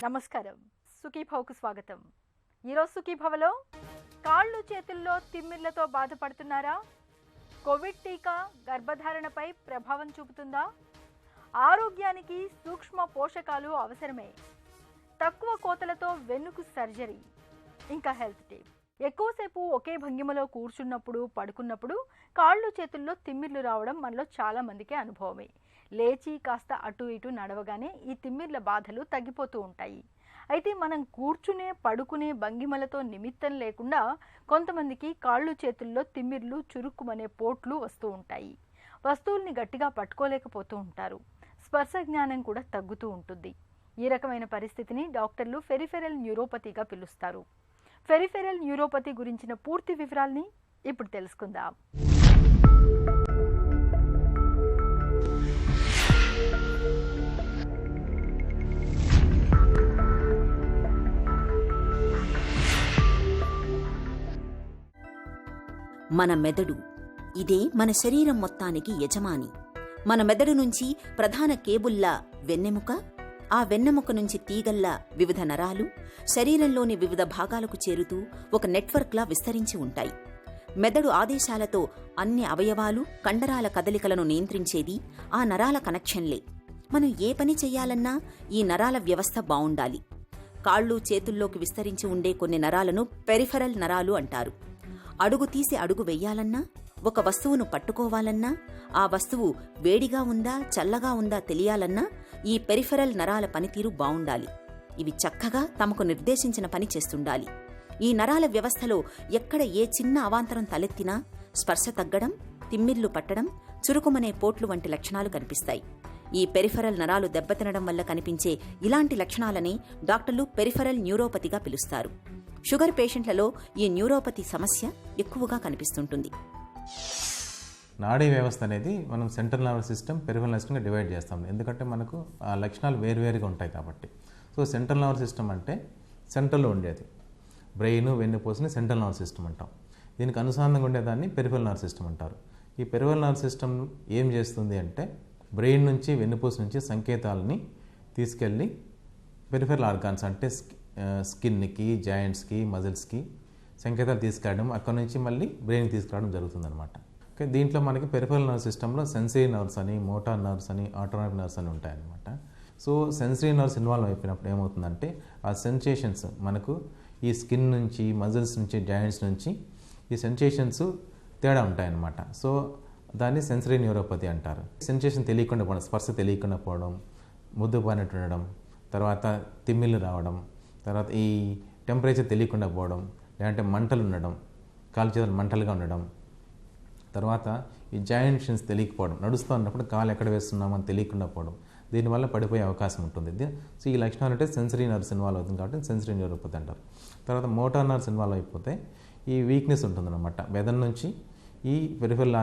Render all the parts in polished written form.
నమస్కారం. సుఖీభవకు స్వాగతం. ఈరోజు సుఖీభవలో కాళ్ళు చేతుల్లో తిమ్మిర్లతో బాధపడుతున్నారా? కోవిడ్ టీకా గర్భధారణపై ప్రభావం చూపుతుందా? ఆరోగ్యానికి సూక్ష్మ పోషకాలు అవసరమే. తక్కువ కోతలతో వెన్నుకు సర్జరీ. ఇంకా హెల్త్ టిప్. ఎక్కువసేపు ఒకే భంగిమలో కూర్చున్నప్పుడు, పడుకున్నప్పుడు కాళ్ళు చేతుల్లో తిమ్మిర్లు రావడం మనలో చాలా మందికి అనుభవమే. లేచి కాస్త అటు ఇటు నడవగానే ఈ తిమ్మిర్ల బాధలు తగ్గిపోతూ ఉంటాయి. అయితే మనం కూర్చునే, పడుకునే భంగిమలతో నిమిత్తం లేకుండా కొంతమందికి కాళ్ళు చేతుల్లో తిమ్మిర్లు, చురుక్కుమనే పోట్లు వస్తూ ఉంటాయి. వస్తువుల్ని గట్టిగా పట్టుకోలేకపోతూ ఉంటారు. స్పర్శ జ్ఞానం కూడా తగ్గుతూ ఉంటుంది. ఈ రకమైన పరిస్థితిని డాక్టర్లు పెరిఫెరల్ న్యూరోపతిగా పిలుస్తారు. పెరిఫెరల్ న్యూరోపతి గురించిన పూర్తి వివరాల్ని ఇప్పుడు తెలుసుకుందాం. మన మెదడు, ఇదే మన శరీరం మొత్తానికి యజమాని. మన మెదడు నుంచి ప్రధాన కేబుల్లా వెన్నెముక, ఆ వెన్నెముక నుంచి తీగల్లా వివిధ నరాలు శరీరంలోని వివిధ భాగాలకు చేరుతూ ఒక నెట్వర్క్లా విస్తరించి ఉంటాయి. మెదడు ఆదేశాలతో అన్ని అవయవాలు, కండరాల కదలికలను నియంత్రించేది ఆ నరాల కనెక్షన్లే. మనం ఏ పని చెయ్యాలన్నా ఈ నరాల వ్యవస్థ బావుండాలి. కాళ్ళు చేతుల్లోకి విస్తరించి ఉండే కొన్ని నరాలను పెరిఫెరల్ నరాలు అంటారు. అడుగు తీసి అడుగు వెయ్యాలన్నా, ఒక వస్తువును పట్టుకోవాలన్నా, ఆ వస్తువు వేడిగా ఉందా చల్లగా ఉందా తెలియాలన్నా ఈ పెరిఫెరల్ నరాల పనితీరు బావుండాలి. ఇవి చక్కగా తమకు నిర్దేశించిన పని చేస్తుండాలి. ఈ నరాల వ్యవస్థలో ఎక్కడ ఏ చిన్న అవాంతరం తలెత్తినా స్పర్శ తగ్గడం, తిమ్మిర్లు పట్టడం, చురుకుమనే పోట్లు వంటి లక్షణాలు కనిపిస్తాయి. ఈ పెరిఫెరల్ నరాలు దెబ్బతినడం వల్ల కనిపించే ఇలాంటి లక్షణాలని డాక్టర్లు పెరిఫెరల్ న్యూరోపతిగా పిలుస్తారు. షుగర్ పేషెంట్లలో ఈ న్యూరోపతి సమస్య ఎక్కువగా కనిపిస్తుంటుంది. నాడీ వ్యవస్థ అనేది మనం central nervous system, peripheral nervous సిస్టమ్గా డివైడ్ చేస్తాం. ఎందుకంటే మనకు ఆ లక్షణాలు వేరువేరుగా ఉంటాయి కాబట్టి. సో సెంట్రల్ నర్వస్ సిస్టమ్ అంటే సెంట్రల్లో ఉండేది. బ్రెయిన్, వెన్నుపూసని సెంట్రల్ నర్వస్ సిస్టమ్ అంటాం. దీనికి అనుసంధానంగా ఉండేదాన్ని పెరిఫెరల్ నర్వస్ సిస్టమ్ అంటారు. ఈ పెరిఫెరల్ నర్వస్ సిస్టమ్ ఏం చేస్తుంది అంటే బ్రెయిన్ నుంచి, వెన్నుపూస నుంచి సంకేతాలని తీసుకెళ్ళి పెరిఫెరల్ ఆర్గాన్స్ అంటే స్కిన్కి, జాయింట్స్కి, మజిల్స్కి సంకేతాలు తీసుకెళ్ళడం, అక్కడ నుంచి మళ్ళీ బ్రెయిన్కి తీసుకురావడం జరుగుతుందన్నమాట. ఓకే, దీంట్లో మనకి పెరిఫెరల్ నర్వ్ సిస్టంలో సెన్సరీ నర్వ్స్ అని, మోటార్ నర్వ్స్ అని, ఆటోనామిక్ నర్వ్స్ అని ఉంటాయన్నమాట. సో సెన్సరీ నర్వ్స్ ఇన్వాల్వ్ అయిపోయినప్పుడు ఏమవుతుందంటే ఆ సెన్సేషన్స్ మనకు ఈ స్కిన్ నుంచి, మజిల్స్ నుంచి, జాయింట్స్ నుంచి ఈ సెన్సేషన్స్ తేడా ఉంటాయన్నమాట. సో దాన్ని సెన్సరీ న్యూరోపతి అంటారు. సెన్సేషన్ తెలియకుండా పోవడం, స్పర్శ తెలియకుండా పోవడం, ముద్దు పానట్టు ఉండడం, తర్వాత తిమ్మిళ్ళు రావడం, తర్వాత ఈ టెంపరేచర్ తెలియకుండా పోవడం, లేదంటే మంటలు ఉండడం, కాలు చేతులు మంటలుగా ఉండడం, తర్వాత ఈ జాయింట్స్ తెలియకపోవడం, నడుస్తూ ఉన్నప్పుడు కాలు ఎక్కడ వేస్తున్నామని తెలియకుండా పోవడం, దీనివల్ల పడిపోయే అవకాశం ఉంటుంది. సో ఈ లక్షణాలు అంటే సెన్సరీ నర్వ్స్ ఇన్వాల్వ్ అవుతుంది కాబట్టి సెన్సరీ న్యూరోపతి అంటారు. తర్వాత మోటార్ నర్వ్స్ ఇన్వాల్వ్ అయిపోతే ఈ వీక్నెస్ ఉంటుందన్నమాట. మెదడు నుంచి ఈ పెరిఫెరల్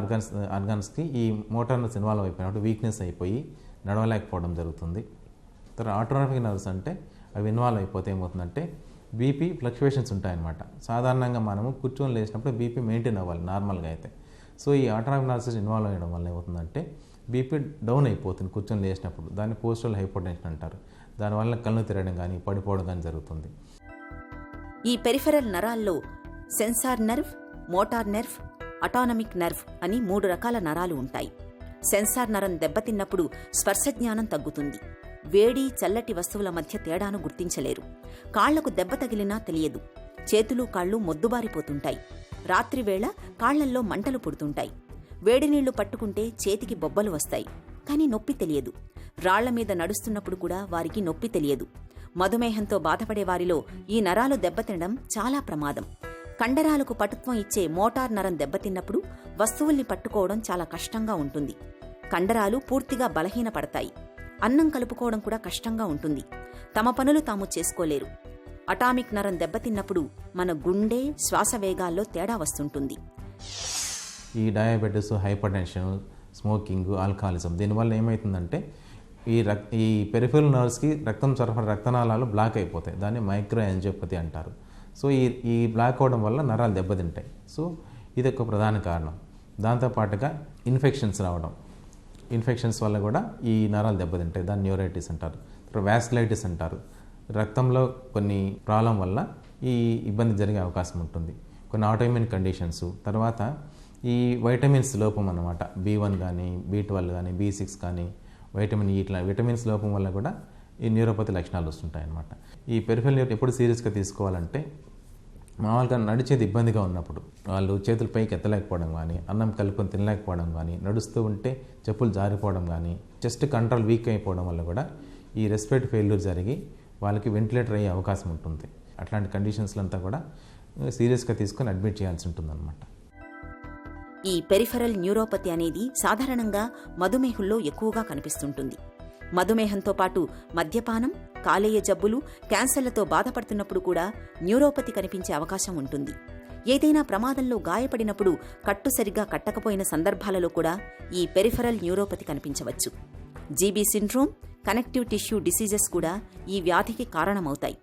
ఆర్గాన్స్కి ఈ మోటార్ నర్వ్స్ ఇన్వాల్వ్ అయిపోయినప్పుడు వీక్నెస్ అయిపోయి నడవలేకపోవడం జరుగుతుంది. తర్వాత ఆటోనామిక్ నర్వ్స్ అంటే అవి ఇన్వాల్వ్ అయిపోతే ఏమవుతుందంటే బీపీ ఫ్లక్చువేషన్స్ ఉంటాయన్నమాట. సాధారణంగా మనము కూర్చొని లేచినప్పుడు బీపీ మెయింటైన్ అవ్వాలి నార్మల్గా అయితే. సో ఈ ఆటోనామిక్ నర్వ్స్ ఇన్వాల్వ్ అయ్యడం వల్ల ఏమవుతుందంటే బీపీ డౌన్ అయిపోతుంది కూర్చొని లేచినప్పుడు. దాన్ని పోస్టరల్ హైపోటెన్షన్ అంటారు. దానివల్ల కళ్ళు తిరగడం కానీ, పడిపోవడం కానీ జరుగుతుంది. ఈ పెరిఫెరల్ నరాల్లో sensor nerve, motor nerve, autonomic nerve అని 3 రకాల నరాలు ఉంటాయి. సెన్సార్ నరం దెబ్బతిన్నప్పుడు స్పర్శ జ్ఞానం తగ్గుతుంది. వేడి, చల్లటి వస్తువుల మధ్య తేడాను గుర్తించలేరు. కాళ్లకు దెబ్బ తగిలినా తెలియదు. చేతులు, కాళ్ళు మొద్దుబారిపోతుంటాయి. రాత్రివేళ కాళ్లల్లో మంటలు పుడుతుంటాయి. వేడినీళ్లు పట్టుకుంటే చేతికి బొబ్బలు వస్తాయి, కానీ నొప్పి తెలియదు. రాళ్ల మీద నడుస్తున్నప్పుడు కూడా వారికి నొప్పి తెలియదు. మధుమేహంతో బాధపడే వారిలో ఈ నరాలు దెబ్బతినడం చాలా ప్రమాదం. కండరాలకు పటుత్వం ఇచ్చే మోటార్ నరం దెబ్బతిన్నప్పుడు వస్తువుల్ని పట్టుకోవడం చాలా కష్టంగా ఉంటుంది. కండరాలు పూర్తిగా బలహీనపడతాయి. అన్నం కలుపుకోవడం కూడా కష్టంగా ఉంటుంది. తమ పనులు తాము చేసుకోలేరు. అటామిక్ నరం దెబ్బతిన్నప్పుడు మన గుండె, శ్వాస వేగాల్లో తేడా వస్తుంటుంది. ఈ డయాబెటీస్, హైపర్టెన్షన్, స్మోకింగ్, ఆల్కహాలిజం దీనివల్ల ఏమవుతుందంటే ఈ పెరిఫెరల్ నర్వ్స్కి రక్తం సరఫరా, రక్తనాళాలు బ్లాక్ అయిపోతాయి. దాన్ని మైక్రో యాంజియోపతి అంటారు. సో ఈ బ్లాక్ అవడం వల్ల నరాలు దెబ్బతింటాయి. సో ఇది ఒక ప్రధాన కారణం. దాంతోపాటుగా ఇన్ఫెక్షన్స్ రావడం, ఇన్ఫెక్షన్స్ వల్ల కూడా ఈ నరాలు దెబ్బతింటాయి. దాన్ని న్యూరైటిస్ అంటారు. వ్యాస్కులైటిస్ అంటారు. రక్తంలో కొన్ని ప్రాబ్లం వల్ల ఈ ఇబ్బంది జరిగే అవకాశం ఉంటుంది. కొన్ని ఆటోఇమ్యూన్ కండిషన్స్, తర్వాత ఈ వైటమిన్స్ లోపం అన్నమాట, B1 కానీ B12 కానీ B6 కానీ వైటమిన్ E ఇట్లా విటమిన్స్ లోపం వల్ల కూడా ఈ న్యూరోపతి లక్షణాలు వస్తుంటాయి అన్నమాట. ఈ పెరిఫెరల్ న్యూరో ఎప్పుడు సీరియస్గా తీసుకోవాలంటే మామూలుగా నడిచేది ఇబ్బందిగా ఉన్నప్పుడు, వాళ్ళు చేతులు పైకి ఎత్తలేకపోవడం కానీ, అన్నం కలుపుకొని తినలేకపోవడం కానీ, నడుస్తూ ఉంటే చెప్పులు జారిపోవడం కానీ, చెస్ట్ కంట్రోల్ వీక్ అయిపోవడం వల్ల కూడా ఈ రెస్పిరేటరీ ఫెయిల్యూర్ జరిగి వాళ్ళకి వెంటిలేటర్ అయ్యే అవకాశం ఉంటుంది. అట్లాంటి కండిషన్స్లో అంతా కూడా సీరియస్గా తీసుకొని అడ్మిట్ చేయాల్సి ఉంటుందన్నమాట. ఈ పెరిఫెరల్ న్యూరోపతి అనేది సాధారణంగా మధుమేహుల్లో ఎక్కువగా కనిపిస్తుంటుంది. మధుమేహంతో పాటు మద్యపానం, కాలేయ జబ్బులు, క్యాన్సర్లతో బాధపడుతున్నప్పుడు కూడా న్యూరోపతి కనిపించే అవకాశం ఉంటుంది. ఏదైనా ప్రమాదంలో గాయపడినప్పుడు కట్టు సరిగ్గా కట్టకపోయిన సందర్భాలలో కూడా ఈ పెరిఫెరల్ న్యూరోపతి కనిపించవచ్చు. GB syndrome, connective tissue diseases కూడా ఈ వ్యాధికి కారణమవుతాయి.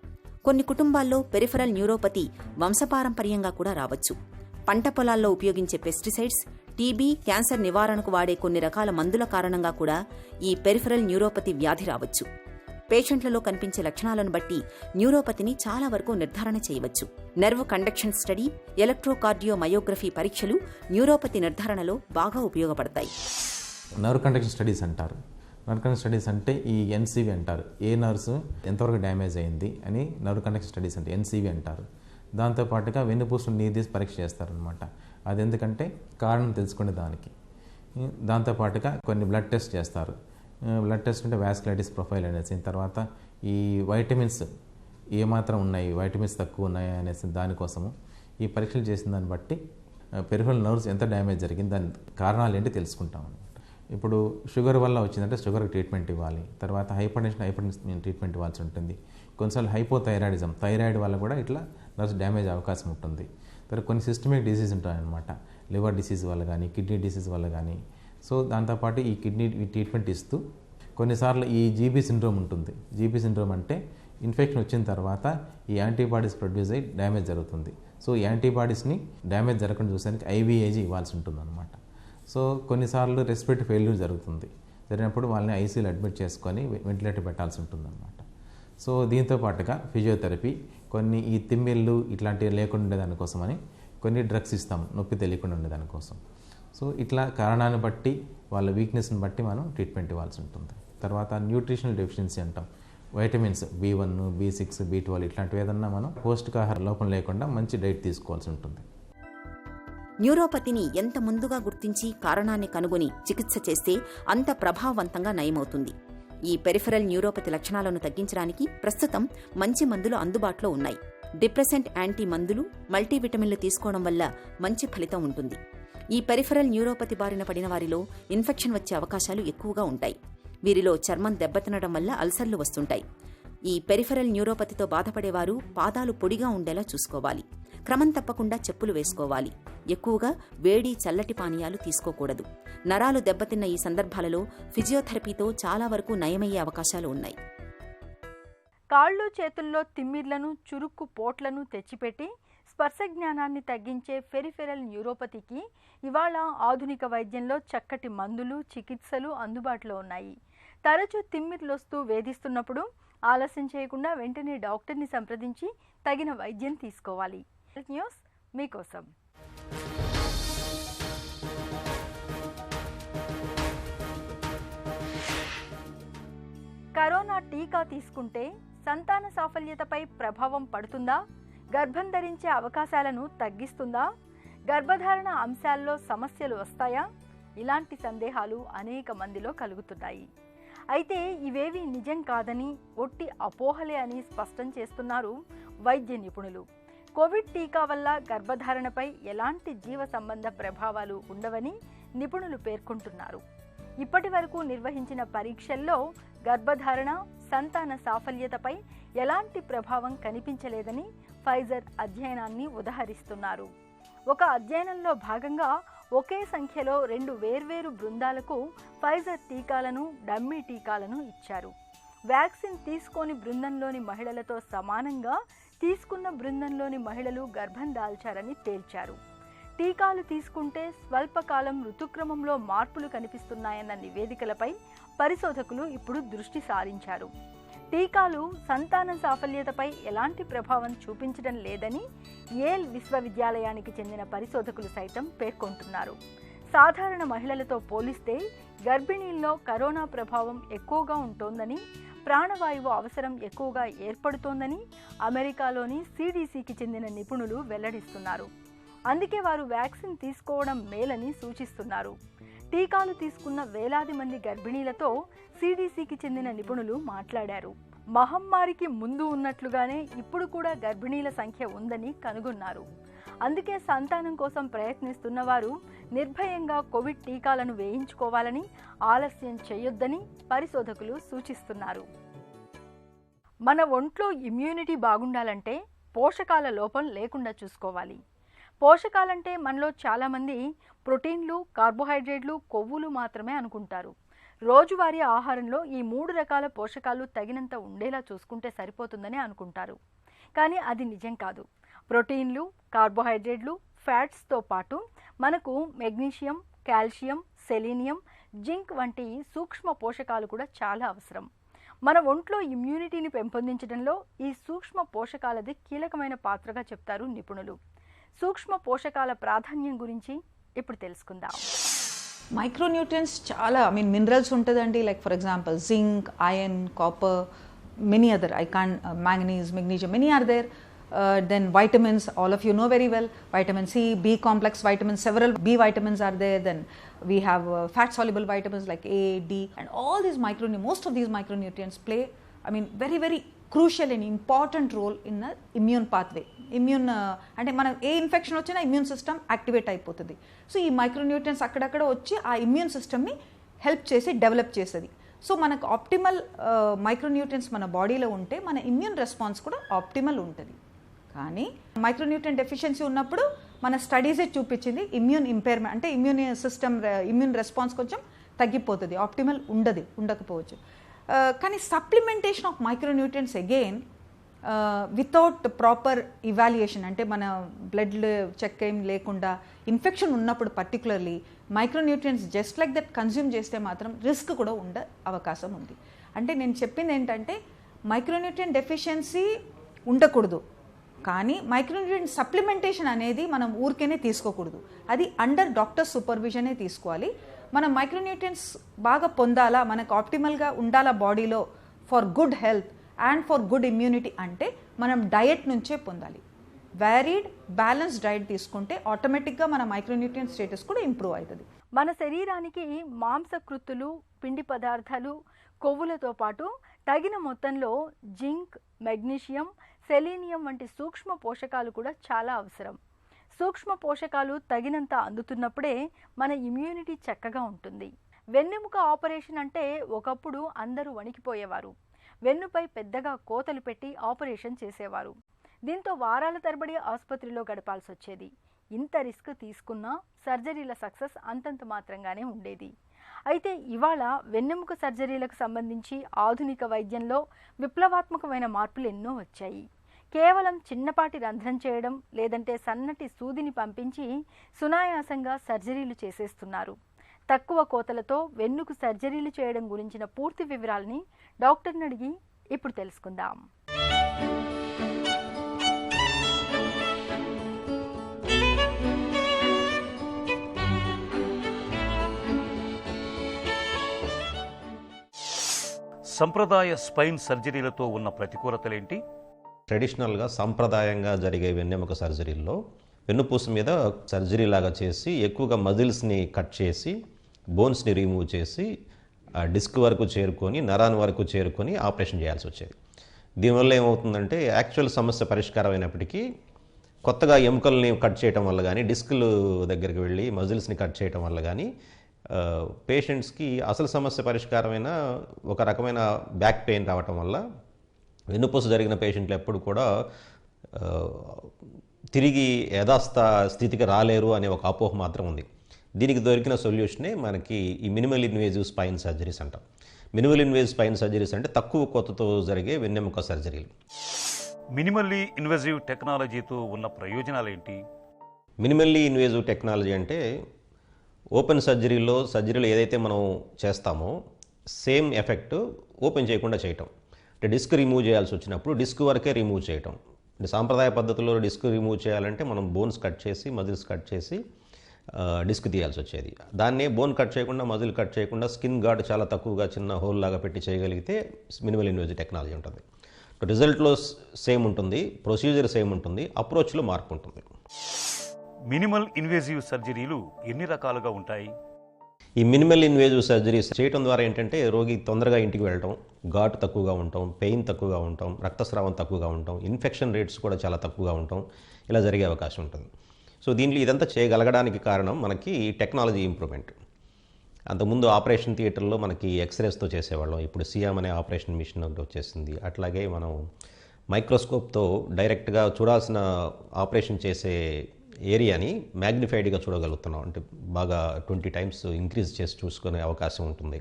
కొన్ని కుటుంబాల్లో పెరిఫెరల్ న్యూరోపతి వంశపారంపర్యంగా కూడా రావచ్చు. పంట పొలాల్లో ఉపయోగించే పెస్టిసైడ్స్, టీబీ, క్యాన్సర్ నివారణకు వాడే కొన్ని రకాల మందుల కారణంగా కూడా ఈ పెరిఫెరల్ న్యూరోపతి వ్యాధి రావచ్చు. పేషెంట్లలో కనిపించే లక్షణాలను బట్టి న్యూరోపతిని చాలా వరకు నిర్ధారణ చేయవచ్చు. నెర్వ్ కండక్షన్ స్టడీ, ఎలక్ట్రోకార్డియోమయోగ్రఫీ పరీక్షలు న్యూరోపతి నిర్ధారణలో బాగా ఉపయోగపడతాయి. నర్వ్ కండక్షన్ స్టడీస్ అంటారు. నర్వ్ కండక్షన్ స్టడీస్ అంటే ఈ ఎన్సీవీ అంటారు. ఏ నర్వ్స్ ఎంతవరకు డ్యామేజ్ అయింది అని నర్వ్ కండక్షన్ స్టడీస్ అంటే ఎన్సీవీ అంటారు. దాంతోపాటుగా వెన్నుపూసను నీరు తీసి పరీక్ష చేస్తారనమాట. అది ఎందుకంటే కారణం తెలుసుకునే దానికి. దాంతోపాటుగా కొన్ని బ్లడ్ టెస్ట్ చేస్తారు. బ్లడ్ టెస్ట్ అంటే వాస్కులైటిస్ ప్రొఫైల్ అనేసి, తర్వాత ఈ వైటమిన్స్ ఏమాత్రం ఉన్నాయి, వైటమిన్స్ తక్కువ ఉన్నాయా అనేసి దానికోసము ఈ పరీక్షలు చేసిన దాన్ని బట్టి పెరిఫెరల్ నర్వ్స్ ఎంత డ్యామేజ్ జరిగింది, దాని కారణాలు ఏంటి తెలుసుకుంటాం అనమాట. ఇప్పుడు షుగర్ వల్ల వచ్చిందంటే షుగర్కి ట్రీట్మెంట్ ఇవ్వాలి. తర్వాత హైపర్ టెన్షన్ ట్రీట్మెంట్ ఇవ్వాల్సి ఉంటుంది. కొన్నిసార్లు హైపోథైరాయిడిజం, థైరాయిడ్ వల్ల కూడా ఇట్లా నర్వ్స్ డ్యామేజ్ అవకాశం ఉంటుంది. తర్వాత కొన్ని సిస్టమిక్ డిసీజ్ ఉంటాయన్నమాట, లివర్ డిసీజ్ వల్ల కానీ, కిడ్నీ డిసీజ్ వల్ల కానీ. సో దాంతోపాటు ఈ కిడ్నీ ట్రీట్మెంట్ ఇస్తూ కొన్నిసార్లు ఈ జీబీ సిండ్రోమ్ ఉంటుంది. జీబీ సిండ్రోమ్ అంటే ఇన్ఫెక్షన్ వచ్చిన తర్వాత ఈ యాంటీబాడీస్ ప్రొడ్యూస్ అయ్యి డ్యామేజ్ జరుగుతుంది. సో ఈ యాంటీబాడీస్ని డ్యామేజ్ జరగకుండా చూసానికి ఐవీఏజీ ఇవ్వాల్సి ఉంటుంది అనమాట. సో కొన్నిసార్లు రెస్పిరేటరీ ఫెయిల్యూర్ జరుగుతుంది. జరిగినప్పుడు వాళ్ళని ఐసీయూలో అడ్మిట్ చేసుకొని వెంటిలేటర్ పెట్టాల్సి ఉంటుంది అనమాట. సో దీంతో పాటుగా ఫిజియోథెరపీ, కొన్ని ఈ తిమ్మిళ్ళు ఇట్లాంటివి లేకుండా ఉండేదానికోసమని కొన్ని డ్రగ్స్ ఇస్తాం, నొప్పి తెలియకుండా ఉండేదానికోసం. సో ఇట్లా కారణాన్ని బట్టి వాళ్ళ వీక్నెస్ని బట్టి మనం ట్రీట్మెంట్ ఇవ్వాల్సి ఉంటుంది. తర్వాత న్యూట్రిషనల్ డెఫిషియన్సీ అంటాం. వైటమిన్స్ B1, B6, B12 ఇట్లాంటివి ఏదన్నా మనం పౌష్టికాహార లోపం లేకుండా మంచి డైట్ తీసుకోవాల్సి ఉంటుంది. న్యూరోపతిని ఎంత ముందుగా గుర్తించి కారణాన్ని కనుగొని చికిత్స చేస్తే అంత ప్రభావవంతంగా నయమవుతుంది. ఈ పెరిఫెరల్ న్యూరోపతి లక్షణాలను తగ్గించడానికి ప్రస్తుతం మంచి మందులు అందుబాటులో ఉన్నాయి. డిప్రెసెంట్ యాంటీ మందులు, మల్టీవిటమిన్లు తీసుకోవడం వల్ల మంచి ఫలితం ఉంటుంది. ఈ పెరిఫెరల్ న్యూరోపతి బారిన పడిన వారిలో ఇన్ఫెక్షన్ వచ్చే అవకాశాలు ఎక్కువగా ఉంటాయి. వీరిలో చర్మం దెబ్బతినడం వల్ల అల్సర్లు వస్తుంటాయి. ఈ పెరిఫెరల్ న్యూరోపతితో బాధపడేవారు పాదాలు పొడిగా ఉండేలా చూసుకోవాలి. క్రమం తప్పకుండా చెప్పులు వేసుకోవాలి. ఎక్కువగా వేడి, చల్లటి పానీయాలు తీసుకోకూడదు. నరాలు దెబ్బతిన్న ఈ సందర్భాలలో ఫిజియోథెరపీతో చాలా వరకు నయమయ్యే అవకాశాలు ఉన్నాయి. కాళ్ళు చేతుల్లో తిమ్మిర్లను, చురుక్కు పోట్లను తెచ్చిపెట్టి స్పర్శ జ్ఞానాన్ని తగ్గించే పెరిఫెరల్ న్యూరోపతికి ఇవాళ ఆధునిక వైద్యంలో చక్కటి మందులు, చికిత్సలు అందుబాటులో ఉన్నాయి. తరచూ తిమ్మిర్లొస్తూ వేధిస్తున్నప్పుడు ఆలస్యం చేయకుండా వెంటనే డాక్టర్ని సంప్రదించి తగిన వైద్యం తీసుకోవాలి. న్యూస్ మీకోసం. కరోనా టీకా తీసుకుంటే సంతాన సాఫల్యతపై ప్రభావం పడుతుందా? గర్భం ధరించే అవకాశాలను తగ్గిస్తుందా? గర్భధారణ అంశాల్లో సమస్యలు వస్తాయా? ఇలాంటి సందేహాలు అనేక మందిలో కలుగుతున్నాయి. అయితే ఇవేవి నిజం కాదని, ఒట్టి అపోహలే అని స్పష్టం చేస్తున్నారు వైద్య నిపుణులు. కోవిడ్ టీకా వల్ల గర్భధారణపై ఎలాంటి జీవ సంబంధ ప్రభావాలు ఉండవని నిపుణులు పేర్కొంటున్నారు. ఇప్పటి వరకు నిర్వహించిన పరీక్షల్లో గర్భధారణ, సంతాన సాఫల్యతపై ఎలాంటి ప్రభావం కనిపించలేదని ఫైజర్ అధ్యయనాన్ని ఉదహరిస్తున్నారు. ఒక అధ్యయనంలో భాగంగా ఒకే సంఖ్యలో 2 వేర్వేరు బృందాలకు ఫైజర్ టీకాలను, డమ్మీ టీకాలను ఇచ్చారు. వ్యాక్సిన్ తీసుకోని బృందంలోని మహిళలతో సమానంగా తీసుకున్న బృందంలోని మహిళలు గర్భం దాల్చారని తేల్చారు. టీకాలు తీసుకుంటే స్వల్పకాలం ఋతుక్రమంలో మార్పులు కనిపిస్తున్నాయన్న నివేదికలపై పరిశోధకులు ఇప్పుడు దృష్టి సారించారు. టీకాలు సంతాన సాఫల్యతపై ఎలాంటి ప్రభావం చూపించడం లేదని యేల్ విశ్వవిద్యాలయానికి చెందిన పరిశోధకులు సైతం పేర్కొంటున్నారు. సాధారణ మహిళలతో పోలిస్తే గర్భిణీల్లో కరోనా ప్రభావం ఎక్కువగా ఉంటోందని, ప్రాణవాయువు అవసరం ఎక్కువగా ఏర్పడుతోందని అమెరికాలోని CDCకి చెందిన నిపుణులు వెల్లడిస్తున్నారు. అందుకే వారు వ్యాక్సిన్ తీసుకోవడం మేలని సూచిస్తున్నారు. టీకాలు తీసుకున్న వేలాది మంది గర్భిణీలతో CDCకి చెందిన నిపుణులు మాట్లాడారు. మహమ్మారికి ముందు ఉన్నట్లుగానే ఇప్పుడు కూడా గర్భిణీల సంఖ్య ఉందని కనుగొన్నారు. అందుకే సంతానం కోసం ప్రయత్నిస్తున్న వారు నిర్భయంగా కోవిడ్ టీకాలను వేయించుకోవాలని, ఆలస్యం చేయొద్దని పరిశోధకులు సూచిస్తున్నారు. మన ఒంట్లో ఇమ్యూనిటీ బాగుండాలంటే పోషకాల లోపం లేకుండా చూసుకోవాలి. పోషకాలంటే మనలో చాలామంది ప్రోటీన్లు, కార్బోహైడ్రేట్లు, కొవ్వులు మాత్రమే అనుకుంటారు. రోజువారీ ఆహారంలో ఈ 3 రకాల పోషకాలు తగినంత ఉండేలా చూసుకుంటే సరిపోతుందని అనుకుంటారు. కానీ అది నిజం కాదు. ప్రోటీన్లు, కార్బోహైడ్రేట్లు, ఫ్యాట్స్తో పాటు మనకు మెగ్నీషియం, కాల్షియం, సెలీనియం, జింక్ వంటి సూక్ష్మ పోషకాలు కూడా చాలా అవసరం. మన ఒంట్లో ఇమ్యూనిటీని పెంపొందించడంలో ఈ సూక్ష్మ పోషకాలది కీలకమైన పాత్రగా చెప్తారు నిపుణులు. సూక్ష్మ పోషకాల ప్రాధాన్యం గురించి ఇప్పుడు తెలుసుకుందాం. మైక్రోన్యూట్రియన్స్ చాలా మినరల్స్ ఉంటుందండి. Like for example zinc, iron, copper, many other manganese, magnesium, many are there. Then vitamins, all of you know very well, vitamin C, B complex vitamins, several B vitamins are there. Then we have fat soluble vitamins like A, D, and all these most of these micronutrients play very very crucial and important role in the immune pathway. Immune అంటే మనం ఏ infection వచ్చినా immune system activate అయిపోతుంది. So ఈ micronutrients అక్కడక్కడ వచ్చి ఆ immune సిస్టమ్ని help చేసి డెవలప్ చేస్తుంది. సో మనకు ఆప్టిమల్ మైక్రోన్యూట్రియన్స్ మన బాడీలో ఉంటే మన ఇమ్యూన్ రెస్పాన్స్ కూడా ఆప్టిమల్ ఉంటుంది. కానీ మైక్రోన్యూట్రియన్ డెఫిషియన్సీ ఉన్నప్పుడు మన స్టడీసే చూపించింది ఇమ్యూన్ ఇంపైర్మెంట్, అంటే ఇమ్యూన్ సిస్టమ్ ఇమ్యూన్ రెస్పాన్స్ కొంచెం తగ్గిపోతుంది, ఆప్టిమల్ ఉండకపోవచ్చు. కానీ supplementation of micronutrients again without proper evaluation, అంటే మన బ్లడ్ చెక్ ఏం లేకుండా ఇన్ఫెక్షన్ ఉన్నప్పుడు particularly micronutrients just like that consume చేస్తే మాత్రం రిస్క్ కూడా ఉండే అవకాశం ఉంది. అంటే నేను చెప్పింది ఏంటంటే మైక్రోన్యూట్రియన్ డెఫిషియన్సీ ఉండకూడదు, కానీ మైక్రోన్యూట్రియన్ సప్లిమెంటేషన్ అనేది మనం ఊరికేనే తీసుకోకూడదు. అది అండర్ డాక్టర్ సూపర్విజనే తీసుకోవాలి. మనం మైక్రోన్యూట్రియన్స్ బాగా పొందాలా, మనకు ఆప్టిమల్గా ఉండాలా బాడీలో for good health and for good immunity అంటే మనం డయట్ నుంచే పొందాలి. వ్యారీడ్ బ్యాలెన్స్డ్ డయట్ తీసుకుంటే ఆటోమేటిక్గా మన మైక్రోన్యూట్రియన్ స్టేటస్ కూడా ఇంప్రూవ్ అవుతుంది. మన శరీరానికి మాంసకృత్తులు, పిండి పదార్థాలు, కొవ్వులతో పాటు తగిన మొత్తంలో జింక్, మెగ్నీషియం, సెలీనియం వంటి సూక్ష్మ పోషకాలు కూడా చాలా అవసరం. సూక్ష్మ పోషకాలు తగినంత అందుతున్నప్పుడే మన ఇమ్యూనిటీ చక్కగా ఉంటుంది. వెన్నెముక ఆపరేషన్ అంటే ఒకప్పుడు అందరూ వణికిపోయేవారు. వెన్నుపై పెద్దగా కోతలు పెట్టి ఆపరేషన్ చేసేవారు. దీంతో వారాల తరబడి ఆసుపత్రిలో గడపాల్సి వచ్చేది. ఇంత రిస్క్ తీసుకున్నా సర్జరీల సక్సెస్ అంతంత మాత్రంగానే ఉండేది. అయితే ఇవాళ వెన్నెముక సర్జరీలకు సంబంధించి ఆధునిక వైద్యంలో విప్లవాత్మకమైన మార్పులు ఎన్నో వచ్చాయి. కేవలం చిన్నపాటి రంధ్రం చేయడం, లేదంటే సన్నటి సూదిని పంపించి సునాయాసంగా సర్జరీలు చేసేస్తున్నారు. తక్కువ కోతలతో వెన్నుకు సర్జరీలు చేయడం గురించిన పూర్తి వివరాలని డాక్టర్ని అడిగి ఇప్పుడు తెలుసుకుందాం. సంప్రదాయ స్పైన్ సర్జరీలతో ఉన్న ప్రతికూలతలేంటి? ట్రెడిషనల్గా సంప్రదాయంగా జరిగే వెన్నెముక సర్జరీల్లో వెన్నుపూస మీద సర్జరీ లాగా చేసి ఎక్కువగా మజిల్స్ని కట్ చేసి బోన్స్ని రిమూవ్ చేసి డిస్క్ వరకు చేరుకొని నరాన్ వరకు చేరుకొని ఆపరేషన్ చేయాల్సి వచ్చేది. దీనివల్ల ఏమవుతుందంటే యాక్చువల్ సమస్య పరిష్కారం అయినప్పటికీ కొత్తగా ఎముకల్ని కట్ చేయడం వల్ల కానీ డిస్కులు దగ్గరికి వెళ్ళి మజిల్స్ని కట్ చేయడం వల్ల కానీ పేషెంట్స్కి అసలు సమస్య పరిష్కారమైన ఒక రకమైన బ్యాక్ పెయిన్ రావటం వల్ల వెన్నుపూస జరిగిన పేషెంట్లు ఎప్పుడు కూడా తిరిగి యథాస్థ స్థితికి రాలేరు అనే ఒక అపోహ మాత్రం ఉంది. దీనికి దొరికిన సొల్యూషనే మనకి ఈ మినిమల్ ఇన్వేజివ్ స్పైన్ సర్జరీస్ అంటాం. మినిమల్ ఇన్వేజివ్ స్పైన్ సర్జరీస్ అంటే తక్కువ కొత్తతో జరిగే వెన్నెముక సర్జరీలు. మినిమల్లీ ఇన్వేజివ్ టెక్నాలజీతో ఉన్న ప్రయోజనాలు ఏంటి? మినిమల్లీ ఇన్వేజివ్ టెక్నాలజీ అంటే ఓపెన్ సర్జరీలో ఏదైతే మనం చేస్తామో సేమ్ ఎఫెక్ట్ ఓపెన్ చేయకుండా చేయటం. అంటే డిస్క్ రిమూవ్ చేయాల్సి వచ్చినప్పుడు డిస్క్ వరకే రిమూవ్ చేయటం. అంటే సాంప్రదాయ పద్ధతిలో డిస్క్ రిమూవ్ చేయాలంటే మనం బోన్స్ కట్ చేసి మజిల్స్ కట్ చేసి డిస్క్ తీయాల్సి వచ్చేది. దాన్నే బోన్ కట్ చేయకుండా మజిల్ కట్ చేయకుండా స్కిన్ గార్డ్ చాలా తక్కువగా చిన్న హోల్ లాగా పెట్టి చేయగలిగితే మినిమల్ ఇన్వేజివ్ టెక్నాలజీ ఉంటుంది. రిజల్ట్లో సేమ్ ఉంటుంది, ప్రొసీజర్ సేమ్ ఉంటుంది, అప్రోచ్లో మార్పు ఉంటుంది. మినిమల్ ఇన్వేజివ్ సర్జరీలు ఎన్ని రకాలుగా ఉంటాయి? ఈ మినిమల్ ఇన్వేజివ్ సర్జరీస్ చేయడం ద్వారా ఏంటంటే రోగి తొందరగా ఇంటికి వెళ్ళటం, ఘాటు తక్కువగా ఉండటం, పెయిన్ తక్కువగా ఉండటం, రక్తస్రావం తక్కువగా ఉండటం, ఇన్ఫెక్షన్ రేట్స్ కూడా చాలా తక్కువగా ఉండటం, ఇలా జరిగే అవకాశం ఉంటుంది. సో దీంట్లో ఇదంతా చేయగలగడానికి కారణం మనకి టెక్నాలజీ ఇంప్రూవ్మెంట్. అంతకుముందు ఆపరేషన్ థియేటర్లో మనకి ఎక్స్రేస్తో చేసేవాళ్ళం, ఇప్పుడు సియామ్ అనే ఆపరేషన్ మిషన్ ఒకటి వచ్చేసింది. అట్లాగే మనం మైక్రోస్కోప్తో డైరెక్ట్గా చూడాల్సిన ఆపరేషన్ చేసే ఏరియాని మ్యాగ్నిఫైడ్గా చూడగలుగుతున్నాం. అంటే బాగా 20 times ఇంక్రీజ్ చేసి చూసుకునే అవకాశం ఉంటుంది.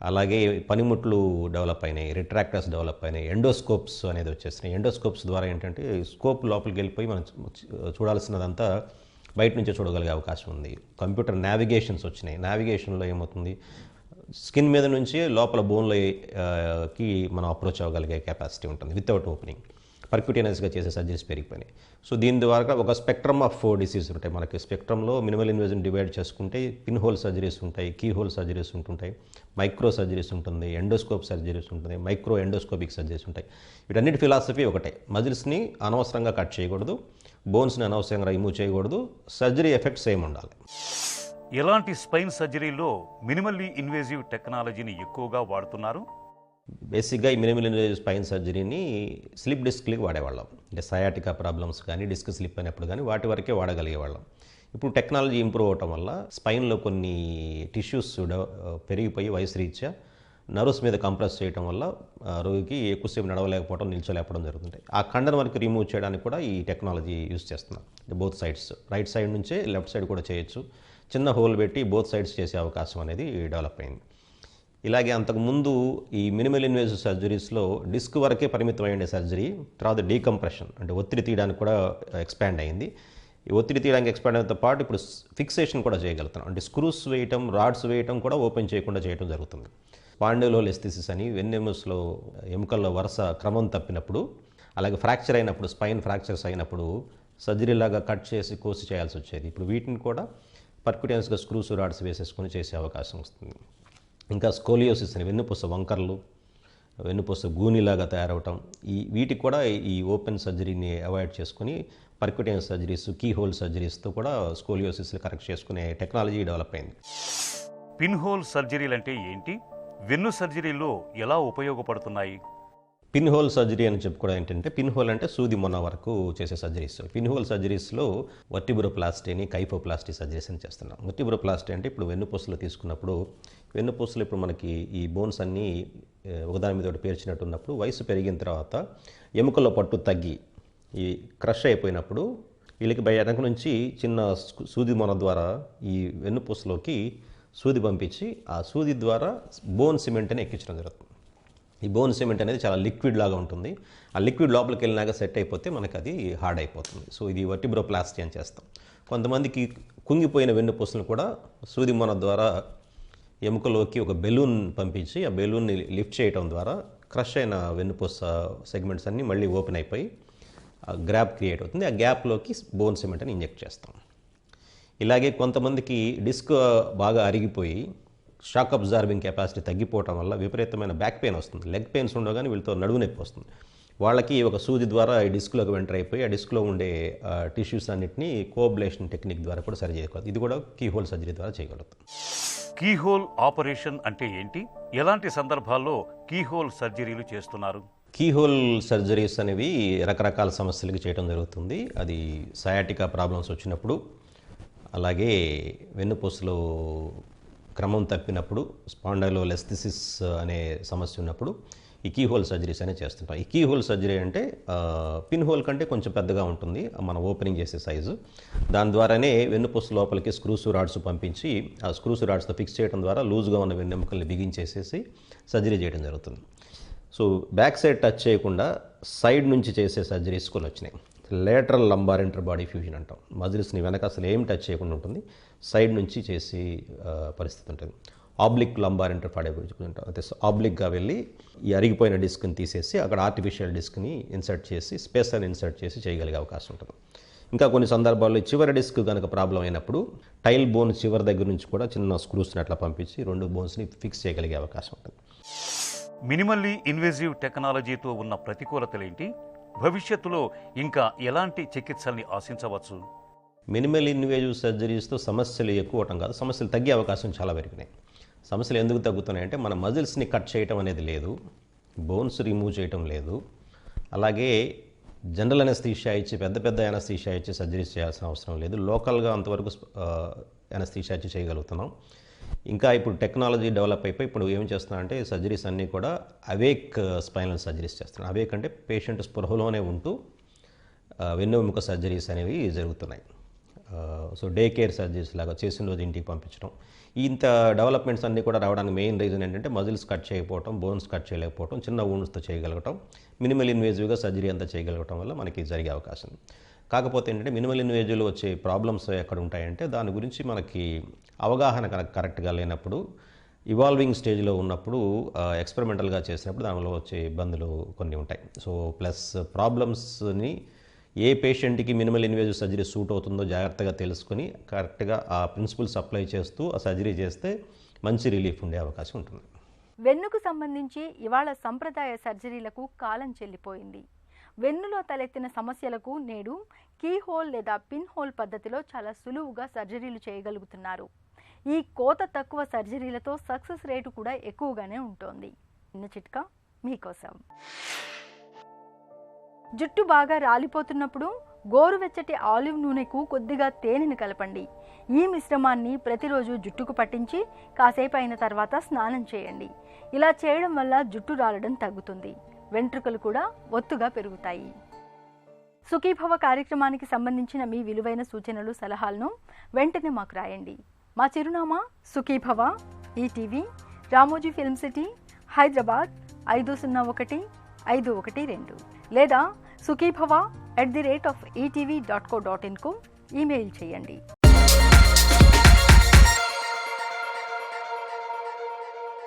అలాగే పనిముట్లు డెవలప్ అయినాయి, రిట్రాక్టర్స్ డెవలప్ అయినాయి, ఎండోస్కోప్స్ అనేది వచ్చేసినాయి. ఎండోస్కోప్స్ ద్వారా ఏంటంటే స్కోప్ లోపలికి వెళ్ళిపోయి మనం చూడాల్సినదంతా బయట నుంచే చూడగలిగే అవకాశం ఉంది. కంప్యూటర్ నావిగేషన్స్ వచ్చినాయి. నావిగేషన్లో ఏమవుతుంది, స్కిన్ మీద నుంచి లోపల బోన్లోకి మనం అప్రోచ్ అవ్వగలిగే కెపాసిటీ ఉంటుంది వితౌట్ ఓపెనింగ్. పర్క్యూటేనియస్గా చేసే సర్జరీస్ పెరిగిపోయినాయి. సో దీని ద్వారా ఒక స్పెక్ట్రమ్ ఆఫ్ డిసీజ్ ఉంటాయి. మనకి స్పెక్ట్రమ్లో మినిమల్ ఇన్వేజన్ డివైడ్ చేసుకుంటే పిన్ హోల్ సర్జరీస్ ఉంటాయి, కీ హోల్ సర్జరీస్ ఉంటుంటాయి, మైక్రో సర్జరీస్ ఉంటుంది, ఎండోస్కోప్ సర్జరీస్ ఉంటుంది, మైక్రో ఎండోస్కోపిక్ సర్జరీస్ ఉంటాయి. వీటన్నిటి ఫిలాసఫీ ఒకటే, మజిల్స్ని అనవసరంగా కట్ చేయకూడదు, బోన్స్ని అనవసరంగా రిమూవ్ చేయకూడదు, సర్జరీ ఎఫెక్ట్ సేమ్ ఉండాలి. ఎలాంటి స్పైన్ సర్జరీలో మినిమల్లీ ఇన్వేజివ్ టెక్నాలజీని ఎక్కువగా వాడుతున్నారు? బేసిక్గా ఈ మినిమల్ ఇన్వేజివ్ స్పైన్ సర్జరీని స్లిప్ డిస్క్లకి వాడేవాళ్ళం. అంటే సయాటికా ప్రాబ్లమ్స్ కానీ డిస్క్ స్లిప్ అయినప్పుడు కానీ వాటి వరకే వాడగలిగేవాళ్ళం. ఇప్పుడు టెక్నాలజీ ఇంప్రూవ్ అవటం వల్ల స్పైన్లో కొన్ని టిష్యూస్ పెరిగిపోయి వయసు రీత్యా నర్వ్స్ మీద కంప్రెస్ చేయడం వల్ల రోగికి ఎక్కువసేపు నడవలేకపోవడం, నిల్చోలేకపోవడం జరుగుతుంది. ఆ కండన్ వరకు రిమూవ్ చేయడానికి కూడా ఈ టెక్నాలజీ యూజ్ చేస్తున్నాం. బోత్ సైడ్స్, రైట్ సైడ్ నుంచే లెఫ్ట్ సైడ్ కూడా చేయొచ్చు. చిన్న హోల్ పెట్టి బోత్ సైడ్స్ చేసే అవకాశం అనేది డెవలప్ అయింది. ఇలాగే అంతకుముందు ఈ మినిమల్ ఇన్వేజివ్ సర్జరీస్లో డిస్క్ వరకే పరిమితమైన సర్జరీ, తర్వాత డీకంప్రెషన్ అంటే ఒత్తిడి తీయడానికి కూడా ఎక్స్పాండ్ అయింది. ఈ ఒత్తిడి తీయడానికి ఎక్స్పాండ్ అయినతో పాటు ఇప్పుడు ఫిక్సేషన్ కూడా చేయగలుగుతున్నాం. అంటే స్క్రూస్ వేయటం, రాడ్స్ వేయటం కూడా ఓపెన్ చేయకుండా చేయడం జరుగుతుంది. స్పాండిలోలిస్థెసిస్ అని వెన్నెముకలో ఎముకల్లో వరుస క్రమం తప్పినప్పుడు, అలాగే ఫ్రాక్చర్ అయినప్పుడు, స్పైన్ ఫ్రాక్చర్స్ అయినప్పుడు సర్జరీలాగా కట్ చేసి కోసి చేయాల్సి వచ్చేది. ఇప్పుడు వీటిని కూడా పర్క్యూటేనియస్గా స్క్రూస్ రాడ్స్ వేసేసుకొని చేసే అవకాశం వస్తుంది. ఇంకా స్కోలియోసిస్ అని వెన్నుపూస వంకర్లు, వెన్నుపూస గూనిలాగా తయారవటం, వీటికి కూడా ఈ ఓపెన్ సర్జరీని అవాయిడ్ చేసుకుని పర్క్యూటేనియస్ సర్జరీస్, కీ హోల్ సర్జరీస్తో కూడా స్కోలియోసిస్ని కరెక్ట్ చేసుకునే టెక్నాలజీ డెవలప్ అయింది. పిన్ హోల్ సర్జరీలు అంటే ఏంటి? వెన్ను సర్జరీలో ఎలా ఉపయోగపడుతున్నాయి? పిన్ హోల్ సర్జరీ అని చెప్పుకోవడం ఏంటంటే, పిన్ హోల్ అంటే సూది మొన్న వరకు చేసే సర్జరీస్. పిన్ హోల్ సర్జరీస్లో వర్టిబ్రోప్లాస్టీని, కైఫోప్లాస్టీ సర్జరీస్ అని చేస్తున్నాం. వర్టిబ్రోప్లాస్టీ అంటే ఇప్పుడు వెన్నుపూసలు తీసుకున్నప్పుడు, వెన్నుపూసలు ఇప్పుడు మనకి ఈ బోన్స్ అన్నీ ఒకదాని మీద ఒకటి పేర్చినట్టు ఉన్నప్పుడు వయసు పెరిగిన తర్వాత ఎముకల్లో పట్టు తగ్గి ఈ క్రష్ అయిపోయినప్పుడు వీళ్ళకి వెనక నుంచి చిన్న సూది మొన ద్వారా ఈ వెన్నుపూసలోకి సూది పంపించి ఆ సూది ద్వారా బోన్ సిమెంట్ అని ఎక్కించడం జరుగుతుంది. ఈ బోన్ సిమెంట్ అనేది చాలా లిక్విడ్ లాగా ఉంటుంది. ఆ లిక్విడ్ లోపలికి వెళ్ళినాక సెట్ అయిపోతే మనకు అది హార్డ్ అయిపోతుంది. సో ఇది వర్టిబ్రోప్లాస్టీ అని చేస్తాం. కొంతమందికి కుంగిపోయిన వెన్నుపూసలను కూడా సూది మొన ద్వారా ఎముకలోకి ఒక బెలూన్ పంపించి ఆ బెలూన్ని లిఫ్ట్ చేయడం ద్వారా క్రష్ అయిన వెన్నుపూస సెగ్మెంట్స్ అన్నీ మళ్ళీ ఓపెన్ అయిపోయి గ్యాప్ క్రియేట్ అవుతుంది. ఆ గ్యాప్లోకి బోన్ సిమెంట్ అని ఇంజెక్ట్ చేస్తాం. ఇలాగే కొంతమందికి డిస్క్ బాగా అరిగిపోయి షాక్ అబ్జార్బింగ్ కెపాసిటీ తగ్గిపోవటం వల్ల విపరీతమైన బ్యాక్ పెయిన్ వస్తుంది. లెగ్ పెయిన్స్ ఉండగానే వీళ్ళతో నడుము నొప్పి వస్తుంది. వాళ్ళకి ఒక సూది ద్వారా ఈ డిస్క్లోకి వెంటర్ అయిపోయి ఆ డిస్క్లో ఉండే టిష్యూస్ అన్నింటినీ కోబ్లేషన్ టెక్నిక్ ద్వారా కూడా సరి చేయగలదు. ఇది కూడా కీ హోల్ సర్జరీ ద్వారా చేయగలుగుతాం. కీ హోల్ ఆపరేషన్ అంటే ఏంటి? ఎలాంటి సందర్భాల్లో కీ హోల్ సర్జరీలు చేస్తున్నారు? కీ హోల్ సర్జరీస్ అనేవి రకరకాల సమస్యలకి చేయడం జరుగుతుంది. అది సయాటికా ప్రాబ్లమ్స్ వచ్చినప్పుడు, అలాగే వెన్నుపూసలో క్రమం తప్పినప్పుడు, స్పాండైలోలిస్థెసిస్ అనే సమస్య ఉన్నప్పుడు ఈ కీ హోల్ సర్జరీస్ అనేది చేస్తుంటాం. ఈ కీ హోల్ సర్జరీ అంటే పిన్ హోల్ కంటే కొంచెం పెద్దగా ఉంటుంది మనం ఓపెనింగ్ చేసే సైజు. దాని ద్వారానే వెన్నుపూస లోపలికి స్క్రూస్ రాడ్స్ పంపించి ఆ స్క్రూస్ రాడ్స్తో ఫిక్స్ చేయడం ద్వారా లూజ్గా ఉన్న వెన్నెముకల్ని బిగించేసేసి సర్జరీ చేయడం జరుగుతుంది. సో బ్యాక్ సైడ్ టచ్ చేయకుండా సైడ్ నుంచి చేసే సర్జరీస్ కొన్ని వచ్చినాయి. Lateral lumbar inter body fusion అంటాం. మజిల్స్ని వెనక అసలు ఏం టచ్ చేయకుండా ఉంటుంది, సైడ్ నుంచి చేసే పరిస్థితి ఉంటుంది. ఆబ్లిక్ లంబార్ ఇంటర్ఫాడిబుల్ అయితే ఆబ్లిక్గా వెళ్ళి ఈ అరిగిపోయిన డిస్క్ని తీసేసి అక్కడ ఆర్టిఫిషియల్ డిస్క్ని ఇన్సర్ట్ చేసి స్పేసర్ని ఇన్సర్ట్ చేసి చేయగలిగే అవకాశం ఉంటుంది. ఇంకా కొన్ని సందర్భాల్లో చివరి డిస్క్ కనుక ప్రాబ్లం అయినప్పుడు టైల్ బోన్ చివరి దగ్గర నుంచి కూడా చిన్న స్క్రూస్ని అట్లా పంపించి 2 బోన్స్ని ఫిక్స్ చేయగలిగే అవకాశం ఉంటుంది. మినిమల్లీ ఇన్వేజివ్ టెక్నాలజీతో ఉన్న ప్రతికూలతలేంటి? భవిష్యత్తులో ఇంకా ఎలాంటి చికిత్సల్ని ఆశించవచ్చు? మినిమల్ ఇన్వేజివ్ సర్జరీస్తో సమస్యలు ఎక్కువ అవటం కాదు, సమస్యలు తగ్గే అవకాశం చాలా పెరిగినాయి. సమస్యలు ఎందుకు తగ్గుతున్నాయంటే మన మజిల్స్ని కట్ చేయటం అనేది లేదు, బోన్స్ రిమూవ్ చేయటం లేదు, అలాగే జనరల్ అనస్థీషియా ఇచ్చి పెద్ద అనస్థీషియా ఇచ్చి సర్జరీస్ చేయాల్సిన అవసరం లేదు. లోకల్గా అంతవరకు అనస్థీషియా ఇచ్చి చేయగలుగుతున్నాం. ఇంకా ఇప్పుడు టెక్నాలజీ డెవలప్ అయిపోయి ఇప్పుడు ఏం చేస్తున్నారంటే సర్జరీస్ అన్నీ కూడా అవేక్ స్పైనల్ సర్జరీస్ చేస్తున్నాం. అవేక్ అంటే పేషెంట్ స్పృహలోనే ఉంటూ వెన్నెముక సర్జరీస్ అనేవి జరుగుతున్నాయి. సో డే కేర్ సర్జరీస్ లాగా చేసిన రోజు ఇంటికి పంపించడం. ఇంత డెవలప్మెంట్స్ అన్నీ కూడా రావడానికి మెయిన్ రీజన్ ఏంటంటే మజిల్స్ కట్ చేయకపోవటం, బోన్స్ కట్ చేయలేకపోవటం, చిన్న వూండ్స్తో చేయగలగటం, మినిమల్ ఇన్వేజివ్గా సర్జరీ అంతా చేయగలగటం వల్ల మనకి జరిగే అవకాశం. కాకపోతే ఏంటంటే మినిమల్ ఇన్వేజివ్లో వచ్చే ప్రాబ్లమ్స్ ఎక్కడ ఉంటాయంటే దాని గురించి మనకి అవగాహన కరెక్ట్గా లేనప్పుడు, ఇవాల్వింగ్ స్టేజ్లో ఉన్నప్పుడు, ఎక్స్పెరిమెంటల్గా చేసినప్పుడు దానిలో వచ్చే ఇబ్బందులు కొన్ని ఉంటాయి. సో ప్లస్ ప్రాబ్లమ్స్ని ఏ పేషెంట్కి మినిమల్ ఇన్వేజివ్ సర్జరీ సూట్ అవుతుందో జాగ్రత్తగా తెలుసుకుని కరెక్ట్గా ఆ ప్రిన్సిపల్స్ అప్లై చేస్తూ ఆ సర్జరీ చేస్తే మంచి రిలీఫ్ ఉండే అవకాశం ఉంటుంది. వెన్నుకు సంబంధించి ఇవాళ సంప్రదాయ సర్జరీలకు కాలం చెల్లిపోయింది. వెన్నులో తలెత్తిన సమస్యలకు నేడు కీ హోల్ లేదా పిన్ హోల్ పద్ధతిలో చాలా సులువుగా సర్జరీలు చేయగలుగుతున్నారు. ఈ కోత తక్కువ సర్జరీలతో సక్సెస్ రేటు కూడా ఎక్కువగానే ఉంటుంది. చిన్న చిట్కా మీకోసం. జుట్టు బాగా రాలిపోతున్నప్పుడు గోరువెచ్చటి ఆలివ్ నూనెకు కొద్దిగా తేనెను కలపండి. ఈ మిశ్రమాన్ని ప్రతిరోజు జుట్టుకు పట్టించి కాసేపు అయిన తర్వాత స్నానం చేయండి. ఇలా చేయడం వల్ల జుట్టు రాలడం తగ్గుతుంది, వెంట్రుకలు కూడా ఒత్తుగా పెరుగుతాయి. సుఖీభవ కార్యక్రమానికి సంబంధించిన మీ విలువైన సూచనలు, సలహాలను వెంటనే మాకు రాయండి. మా చిరునామా Sukhibhava, ETV, Ramoji film city, Hyderabad 501512 లేదా sukhibhava@etv.co.in కు ఈమెయిల్ చేయండి.